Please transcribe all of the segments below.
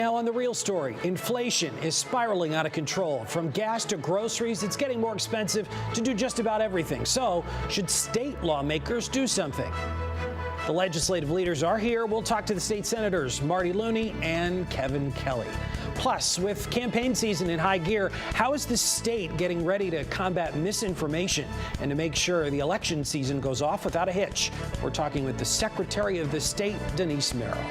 Now on The Real Story, inflation is spiraling out of control. From gas to groceries, it's getting more expensive to do just about everything. So, should state lawmakers do something? The legislative leaders are here. We'll talk to the state senators, Marty Looney and Kevin Kelly. Plus, with campaign season in high gear, how is the state getting ready to combat misinformation and to make sure the election season goes off without a hitch? We're talking with the Secretary of the State, Denise Merrill.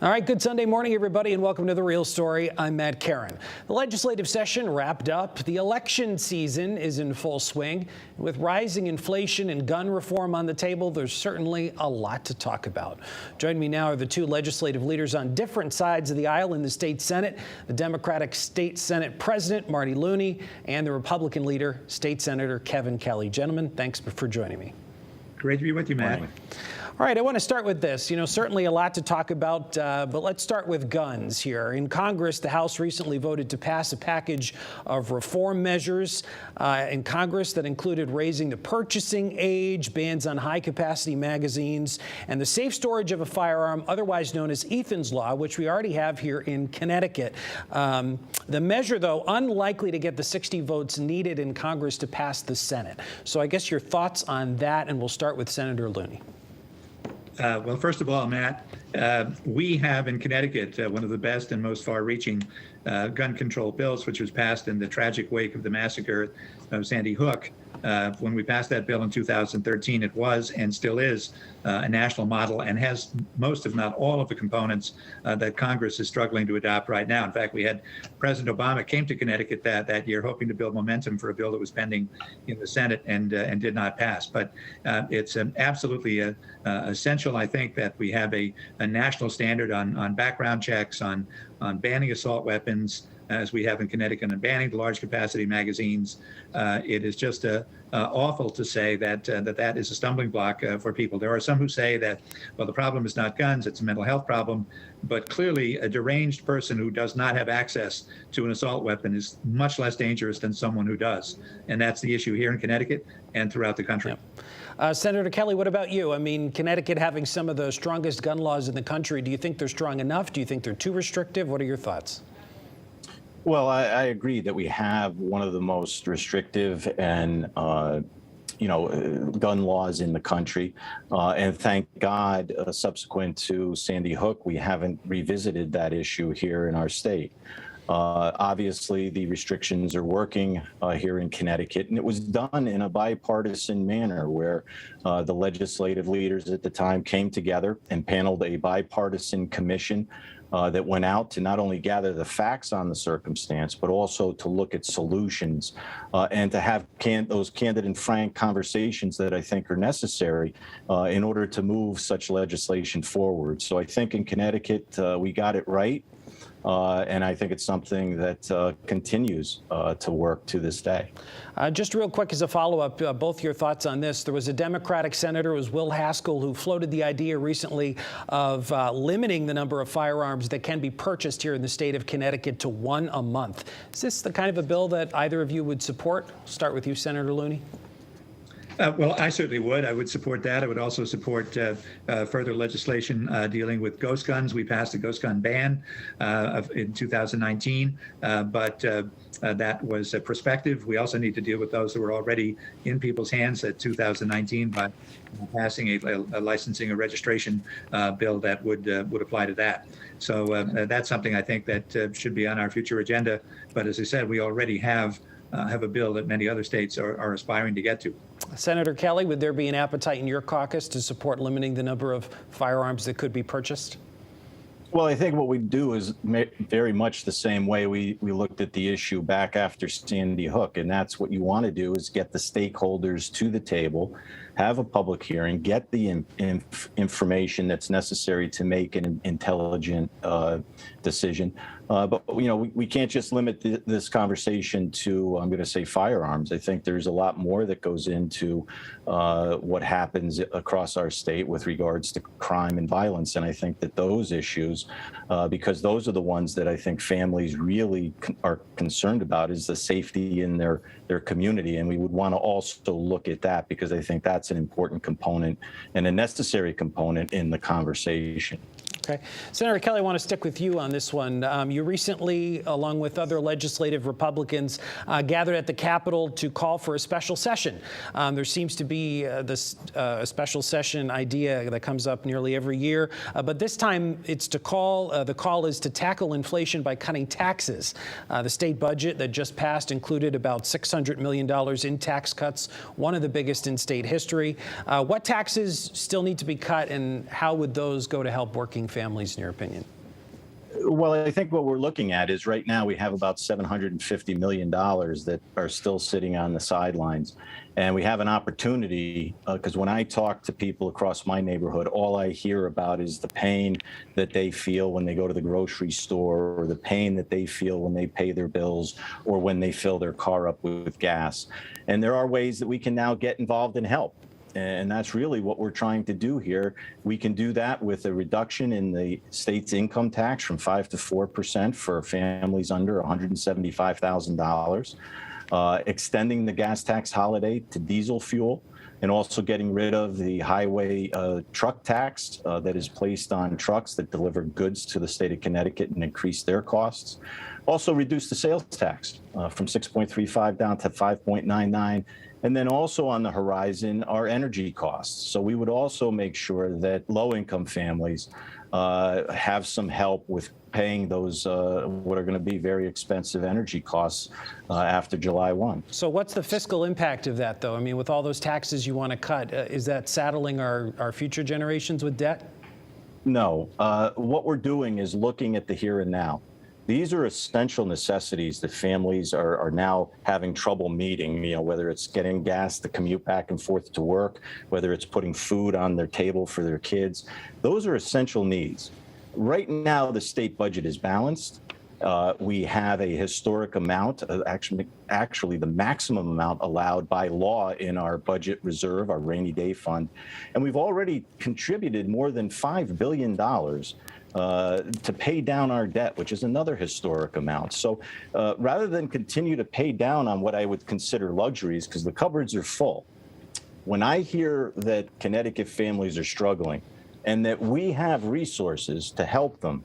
All right, good Sunday morning, everybody, and welcome to The Real Story. I'm Matt Caron. The legislative session wrapped up. The election season is in full swing. With rising inflation and gun reform on the table, there's certainly a lot to talk about. Joining me now are the two legislative leaders on different sides of the aisle in the state Senate, the Democratic State Senate President, Marty Looney, and the Republican leader, State Senator Kevin Kelly. Gentlemen, thanks for joining me. Great to be with you, Matt. All right, I want to start with this. Certainly a lot to talk about, but let's start with guns here. In Congress, the House recently voted to pass a package of reform measures in Congress that included raising the purchasing age, bans on high-capacity magazines, and the safe storage of a firearm, otherwise known as Ethan's Law, which we already have here in Connecticut. The measure, though, unlikely to get the 60 votes needed in Congress to pass the Senate. So I guess your thoughts on that, and we'll start with Senator Looney. Well, first of all, Matt, we have in Connecticut one of the best and most far-reaching gun control bills, which was passed in the tragic wake of the massacre of Sandy Hook. When we passed that bill in 2013, it was and still is a national model and has most, if not all, of the components that Congress is struggling to adopt right now. In fact, we had President Obama came to Connecticut that year hoping to build momentum for a bill that was pending in the Senate and did not pass. But it's absolutely essential, I think, that we have a national standard on background checks, on banning assault weapons, as we have in Connecticut, and banning the large capacity magazines. It is just awful to say that that is a stumbling block for people. There are some who say that, well, the problem is not guns, it's a mental health problem. But clearly, a deranged person who does not have access to an assault weapon is much less dangerous than someone who does. And that's the issue here in Connecticut and throughout the country. Yeah. Senator Kelly, what about you? I mean, Connecticut having some of the strongest gun laws in the country. Do you think they're strong enough? Do you think they're too restrictive? What are your thoughts? Well, I agree that we have one of the most restrictive and gun laws in the country. And thank God, subsequent to Sandy Hook, we haven't revisited that issue here in our state. Obviously, the restrictions are working here in Connecticut, and it was done in a bipartisan manner where the legislative leaders at the time came together and paneled a bipartisan commission that went out to not only gather the facts on the circumstance, but also to look at solutions and to have those candid and frank conversations that I think are necessary in order to move such legislation forward. So I think in Connecticut, we got it right. And I think it's something that continues to work to this day. Just real quick as a follow-up, both your thoughts on this. There was a Democratic senator, it was Will Haskell, who floated the idea recently of limiting the number of firearms that can be purchased here in the state of Connecticut to one a month. Is this the kind of a bill that either of you would support? I'll start with you, Senator Looney. Well, I certainly would. I would support that. I would also support further legislation dealing with ghost guns. We passed a ghost gun ban in 2019, but that was prospective. We also need to deal with those that were already in people's hands at 2019 by passing a licensing or registration bill that would apply to that. So that's something I think that should be on our future agenda. But as I said, we already have a bill that many other states are aspiring to get to. Senator Kelly, would there be an appetite in your caucus to support limiting the number of firearms that could be purchased? Well, I think what we do is very much the same way we looked at the issue back after Sandy Hook, and that's what you want to do is get the stakeholders to the table have a public hearing, get the information that's necessary to make an intelligent decision. But we can't just limit this conversation to, I'm going to say, firearms. I think there's a lot more that goes into what happens across our state with regards to crime and violence. And I think that those issues, because those are the ones that I think families really are concerned about, is the safety in their community. And we would want to also look at that, because I think that's an important component and a necessary component in the conversation. Okay. Senator Kelly, I want to stick with you on this one. You recently, along with other legislative Republicans, gathered at the Capitol to call for a special session. There seems to be this special session idea that comes up nearly every year, but this time it's to call, the call is to tackle inflation by cutting taxes. The state budget that just passed included about $600 million in tax cuts, one of the biggest in state history. What taxes still need to be cut, and how would those go to help working families, in your opinion? Well, I think what we're looking at is right now we have about $750 million that are still sitting on the sidelines. And we have an opportunity, because when I talk to people across my neighborhood, all I hear about is the pain that they feel when they go to the grocery store, or the pain that they feel when they pay their bills, or when they fill their car up with gas. And there are ways that we can now get involved and help. And that's really what we're trying to do here. We can do that with a reduction in the state's income tax from 5% to 4% for families under $175,000, extending the gas tax holiday to diesel fuel, and also getting rid of the highway truck tax that is placed on trucks that deliver goods to the state of Connecticut and increase their costs. Also reduce the sales tax from 6.35 down to 5.99. And then also on the horizon are energy costs. So we would also make sure that low-income families have some help with paying those what are going to be very expensive energy costs after July 1. So what's the fiscal impact of that, though? I mean, with all those taxes you want to cut, is that saddling our future generations with debt? No. What we're doing is looking at the here and now. These are essential necessities that families are now having trouble meeting, whether it's getting gas to commute back and forth to work, whether it's putting food on their table for their kids. Those are essential needs. Right now, the state budget is balanced. We have a historic amount, actually the maximum amount allowed by law in our budget reserve, our rainy day fund. And we've already contributed more than $5 billion to pay down our debt, which is another historic amount. So rather than continue to pay down on what I would consider luxuries, because the cupboards are full, when I hear that Connecticut families are struggling and that we have resources to help them,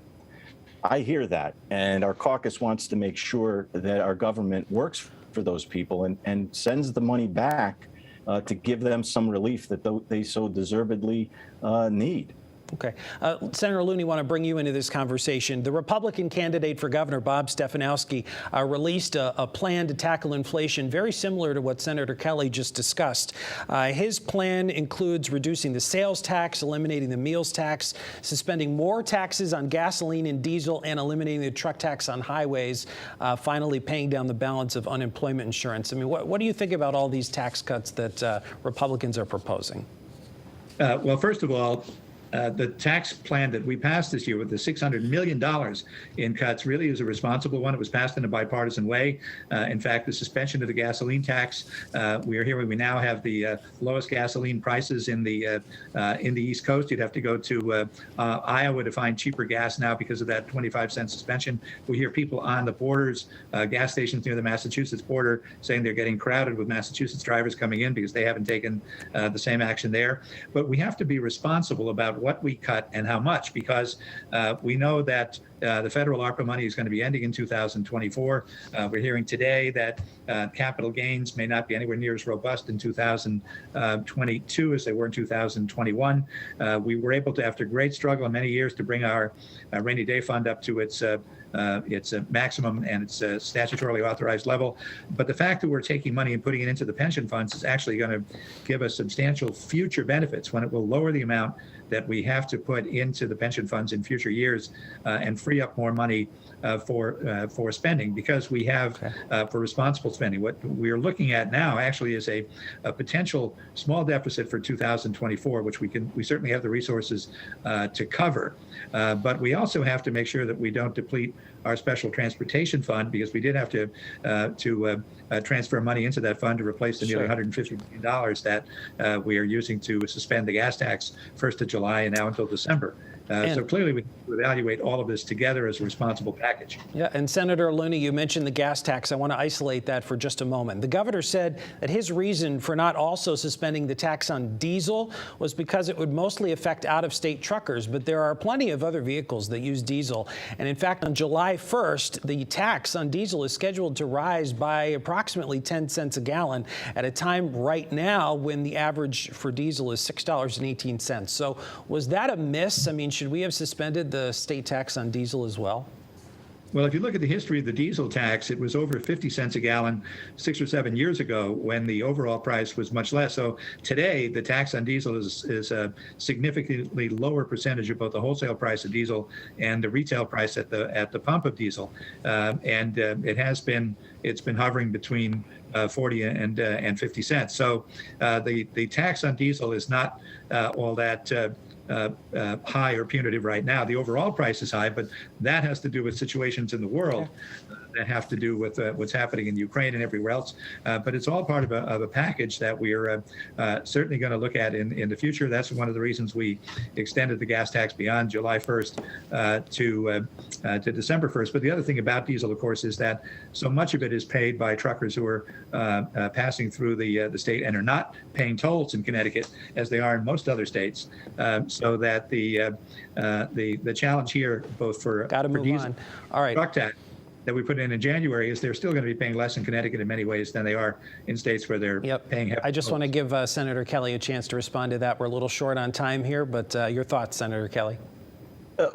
I hear that. And our caucus wants to make sure that our government works for those people and sends the money back to give them some relief that they so deservedly need. Okay. Senator Looney, I want to bring you into this conversation. The Republican candidate for governor, Bob Stefanowski, released a plan to tackle inflation very similar to what Senator Kelly just discussed. His plan includes reducing the sales tax, eliminating the meals tax, suspending more taxes on gasoline and diesel, and eliminating the truck tax on highways, finally paying down the balance of unemployment insurance. I mean, what do you think about all these tax cuts that Republicans are proposing? Well, first of all, the tax plan that we passed this year with the $600 million in cuts really is a responsible one. It was passed in a bipartisan way. In fact, the suspension of the gasoline tax, we are hearing we now have the lowest gasoline prices in the East Coast. You'd have to go to Iowa to find cheaper gas now because of that 25-cent suspension. We hear people on the borders, gas stations near the Massachusetts border, saying they're getting crowded with Massachusetts drivers coming in because they haven't taken the same action there. But we have to be responsible about what we cut and how much, because we know that the federal ARPA money is going to be ending in 2024. We're hearing today that capital gains may not be anywhere near as robust in 2022 as they were in 2021. We were able to, after great struggle in many years, to bring our rainy day fund up to its maximum and its statutorily authorized level. But the fact that we're taking money and putting it into the pension funds is actually going to give us substantial future benefits when it will lower the amount that we have to put into the pension funds in future years and free free up more money for spending, because we have for responsible spending. What we are looking at now actually is a potential small deficit for 2024, which we certainly have the resources to cover. But we also have to make sure that we don't deplete our special transportation fund, because we did have to transfer money into that fund to replace the nearly $150 million that we are using to suspend the gas tax 1st of July and now until December. So clearly we need to evaluate all of this together as a responsible package. Yeah, and Senator Looney, you mentioned the gas tax. I want to isolate that for just a moment. The governor said that his reason for not also suspending the tax on diesel was because it would mostly affect out-of-state truckers, but there are plenty of other vehicles that use diesel. And in fact, on July 1st, the tax on diesel is scheduled to rise by approximately 10 cents a gallon at a time right now when the average for diesel is $6.18. So was that a miss? I mean, should we have suspended the state tax on diesel as well? Well, if you look at the history of the diesel tax, it was over 50 cents a gallon 6 or 7 years ago when the overall price was much less. So today, the tax on diesel is a significantly lower percentage of both the wholesale price of diesel and the retail price at the pump of diesel. It's been hovering between 40 and 50 cents. So the tax on diesel is not all that high or punitive right now. The overall price is high, but that has to do with situations in the world that have to do with what's happening in Ukraine and everywhere else. But it's all part of a package that we're certainly going to look at in the future. That's one of the reasons we extended the gas tax beyond July 1st to December 1st. But the other thing about diesel, of course, is that so much of it is paid by truckers who are passing through the state and are not paying tolls in Connecticut as they are in most other states. So that the challenge here, both for diesel, all right, truck tax that we put in January, is they're still going to be paying less in Connecticut in many ways than they are in states where they're paying heavy. I just want to give Senator Kelly a chance to respond to that. We're a little short on time here, but your thoughts, Senator Kelly?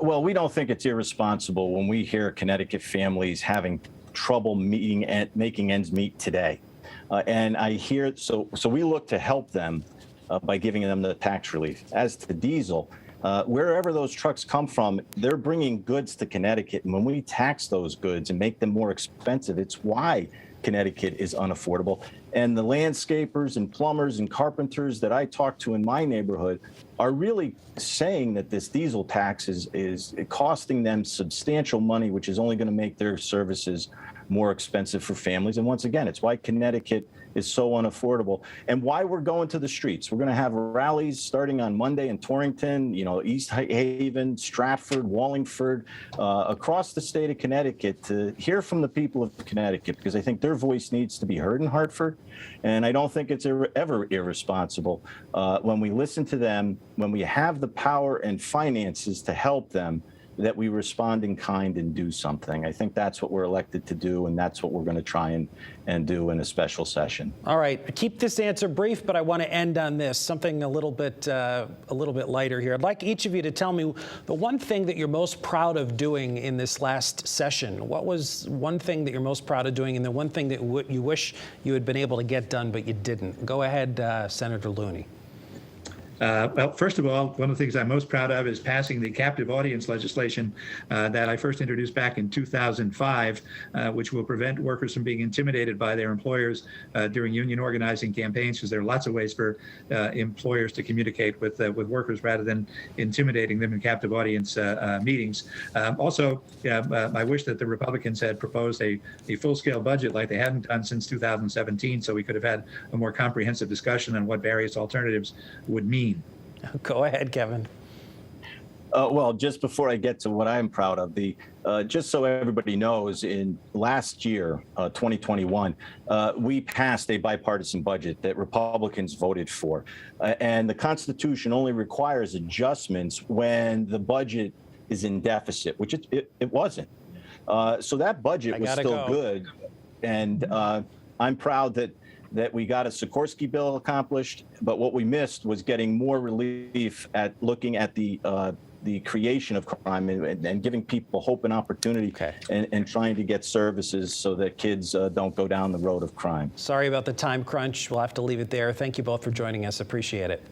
Well, we don't think it's irresponsible when we hear Connecticut families having trouble making ends meet today. And I hear, so we look to help them by giving them the tax relief. As to diesel, wherever those trucks come from, they're bringing goods to Connecticut. And when we tax those goods and make them more expensive, it's why Connecticut is unaffordable. And the landscapers and plumbers and carpenters that I talk to in my neighborhood are really saying that this diesel tax is costing them substantial money, which is only going to make their services more expensive for families. And once again, it's why Connecticut is so unaffordable and why we're going to the streets. We're going to have rallies starting on Monday in Torrington, East Haven, Stratford, Wallingford, across the state of Connecticut to hear from the people of Connecticut, because I think their voice needs to be heard in Hartford. And I don't think it's ever irresponsible when we listen to them, when we have the power and finances to help them, that we respond in kind and do something. I think that's what we're elected to do, and that's what we're going to try and do in a special session. All right, keep this answer brief, but I want to end on this, something a little bit lighter here. I'd like each of you to tell me the one thing that you're most proud of doing in this last session. What was one thing that you're most proud of doing, and the one thing that you wish you had been able to get done but you didn't? Go ahead, Senator Looney. Well, first of all, one of the things I'm most proud of is passing the captive audience legislation that I first introduced back in 2005, which will prevent workers from being intimidated by their employers during union organizing campaigns, because there are lots of ways for employers to communicate with workers rather than intimidating them in captive audience meetings. Also, I wish that the Republicans had proposed a full-scale budget like they hadn't done since 2017, so we could have had a more comprehensive discussion on what various alternatives would mean. Go ahead, Kevin. Well, just before I get to what I'm proud of, just so everybody knows, in last year, 2021, we passed a bipartisan budget that Republicans voted for. And the Constitution only requires adjustments when the budget is in deficit, which it wasn't. So that budget was still good. And I'm proud that we got a Sikorsky bill accomplished, but what we missed was getting more relief at looking at the creation of crime and giving people hope and opportunity, and trying to get services so that kids don't go down the road of crime. Sorry about the time crunch. We'll have to leave it there. Thank you both for joining us. Appreciate it.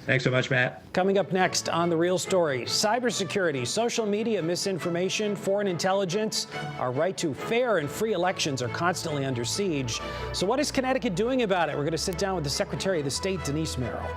Thanks so much, Matt. Coming up next on The Real Story, cybersecurity, social media misinformation, foreign intelligence, our right to fair and free elections are constantly under siege. So what is Connecticut doing about it? We're going to sit down with the Secretary of the State, Denise Merrill.